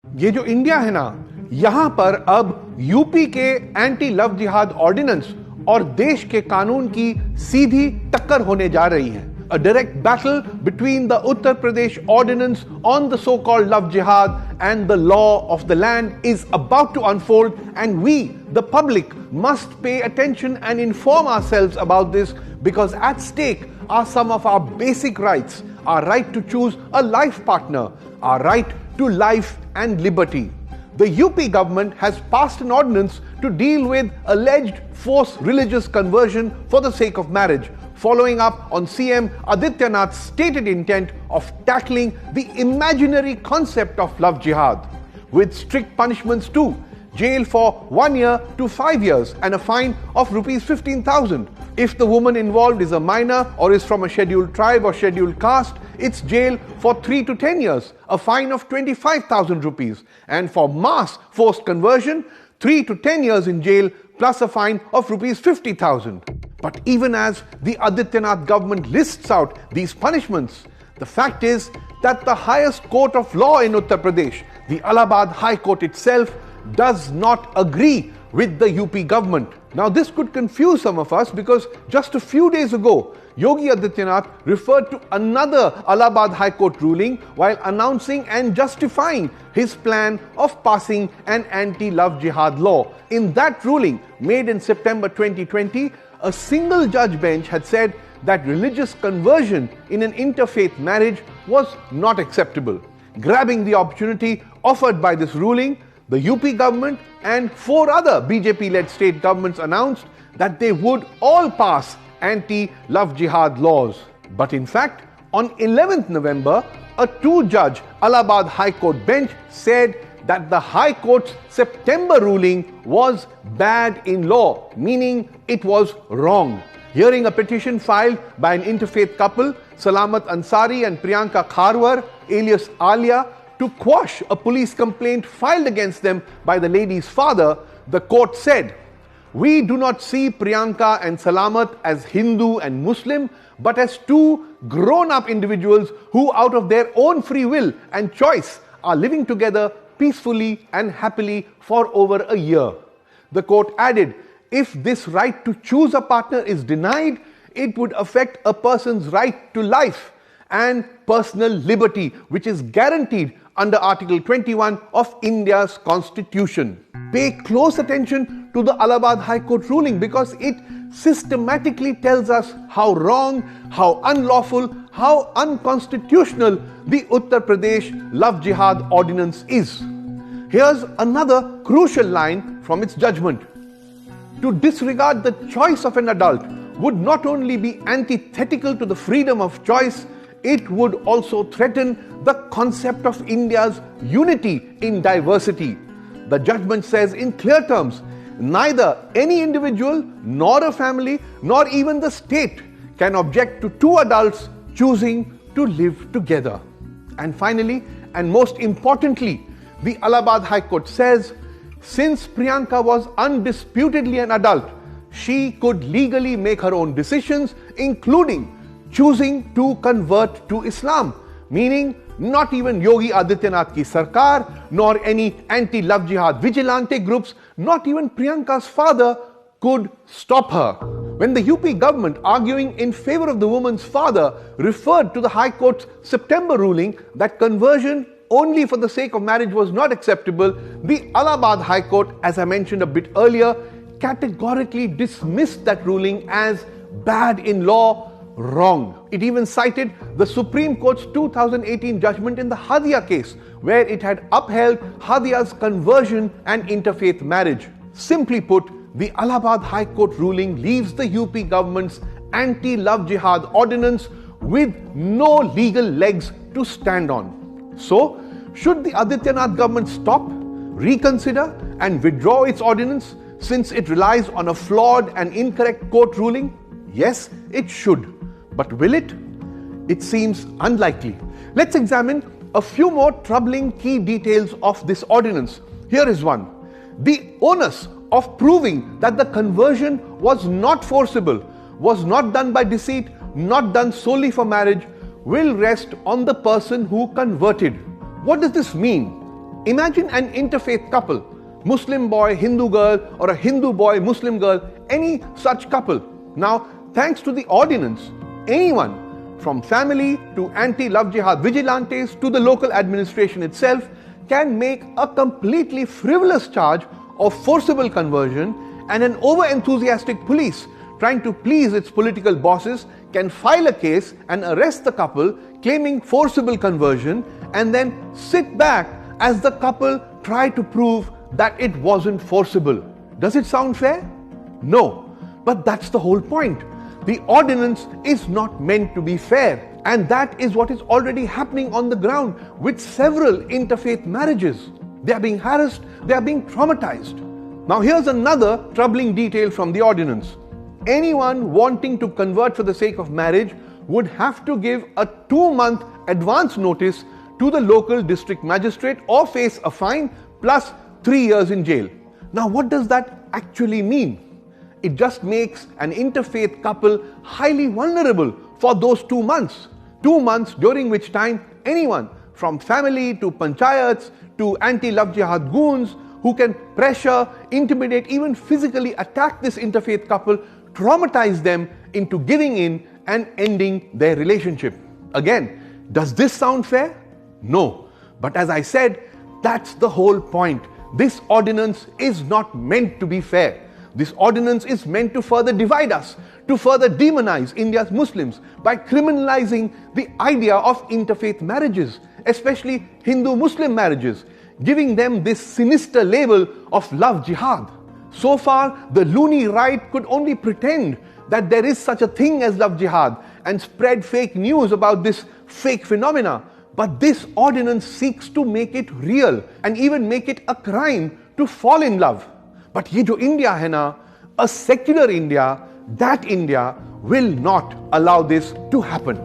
ये जो इंडिया है ना, यहां पर अब यूपी के एंटी लव जिहाद ऑर्डिनेंस और देश के कानून की सीधी टक्कर होने जा रही है. A direct battle between the Uttar Pradesh ordinance on the so-called love jihad and the law of the land is about to unfold, and we, the public, must pay attention and inform ourselves about this, because at stake are some of our basic rights: our right to choose a life partner, our right to life and liberty. The UP government has passed an ordinance to deal with alleged forced religious conversion for the sake of marriage, following up on CM Adityanath's stated intent of tackling the imaginary concept of love jihad, with strict punishments too: jail for 1 year to 5 years and a fine of rupees 15,000. If the woman involved is a minor or is from a scheduled tribe or scheduled caste, it's jail for 3 to 10 years, a fine of 25,000 rupees, and for mass forced conversion, 3 to 10 years in jail plus a fine of rupees 50,000. But even as the Adityanath government lists out these punishments, the fact is that the highest court of law in Uttar Pradesh, the Allahabad High Court itself, does not agree with the UP government. Now this could confuse some of us, because just a few days ago, Yogi Adityanath referred to another Allahabad High Court ruling while announcing and justifying his plan of passing an anti-love jihad law. In that ruling, made in September 2020, a single judge bench had said that religious conversion in an interfaith marriage was not acceptable. Grabbing the opportunity offered by this ruling, the UP government and 4 other BJP-led state governments announced that they would all pass anti-love jihad laws. But in fact, on 11th November, a 2-judge Allahabad High Court bench said that the High Court's September ruling was bad in law, meaning it was wrong. Hearing a petition filed by an interfaith couple, Salamat Ansari and Priyanka Kharwar, alias Alia, to quash a police complaint filed against them by the lady's father, the court said, "We do not see Priyanka and Salamat as Hindu and Muslim, but as 2 grown-up individuals who, out of their own free will and choice, are living together peacefully and happily for over a year." The court added, if this right to choose a partner is denied, it would affect a person's right to life and personal liberty, which is guaranteed under Article 21 of India's Constitution. Pay close attention to the Allahabad High Court ruling, because it systematically tells us how wrong, how unlawful, how unconstitutional the Uttar Pradesh love jihad ordinance is. Here's another crucial line from its judgment. To disregard the choice of an adult would not only be antithetical to the freedom of choice, it would also threaten the concept of India's unity in diversity. The judgment says in clear terms, neither any individual, nor a family, nor even the state can object to 2 adults choosing to live together. And finally, and most importantly, the Allahabad High Court says, since Priyanka was undisputedly an adult, she could legally make her own decisions, including choosing to convert to Islam, meaning not even Yogi Adityanath ki sarkar, nor any anti-love jihad vigilante groups, not even Priyanka's father could stop her. When the UP government, arguing in favor of the woman's father, referred to the High Court's September ruling that conversion only for the sake of marriage was not acceptable, the Allahabad High Court, as I mentioned a bit earlier, categorically dismissed that ruling as bad in law, wrong. It even cited the Supreme Court's 2018 judgment in the Hadia case, where it had upheld Hadia's conversion and interfaith marriage. Simply put, the Allahabad High Court ruling leaves the UP government's anti-love jihad ordinance with no legal legs to stand on. So, should the Adityanath government stop, reconsider and withdraw its ordinance, since it relies on a flawed and incorrect court ruling? Yes, it should. But will it? It seems unlikely. Let's examine a few more troubling key details of this ordinance. Here is one. The onus of proving that the conversion was not forcible, was not done by deceit, not done solely for marriage, will rest on the person who converted. What does this mean? Imagine an interfaith couple, Muslim boy, Hindu girl, or a Hindu boy, Muslim girl, any such couple. Now, thanks to the ordinance, anyone from family to anti-love jihad vigilantes to the local administration itself can make a completely frivolous charge of forcible conversion, and an over-enthusiastic police trying to please its political bosses can file a case and arrest the couple claiming forcible conversion and then sit back as the couple try to prove that it wasn't forcible. Does it sound fair? No, but that's the whole point. The ordinance is not meant to be fair, and that is what is already happening on the ground with several interfaith marriages. They are being harassed, they are being traumatized. Now here's another troubling detail from the ordinance. Anyone wanting to convert for the sake of marriage would have to give a 2-month advance notice to the local district magistrate or face a fine plus 3 years in jail. Now what does that actually mean? It just makes an interfaith couple highly vulnerable for those 2 months. 2 months during which time anyone from family to panchayats to anti-love jihad goons who can pressure, intimidate, even physically attack this interfaith couple, traumatize them into giving in and ending their relationship. Again, does this sound fair? No. But as I said, that's the whole point. This ordinance is not meant to be fair. This ordinance is meant to further divide us, to further demonize India's Muslims by criminalizing the idea of interfaith marriages, especially Hindu-Muslim marriages, giving them this sinister label of love jihad. So far, the loony right could only pretend that there is such a thing as love jihad and spread fake news about this fake phenomena. But this ordinance seeks to make it real and even make it a crime to fall in love. But ye jo India hai na, a secular India, that India will not allow this to happen.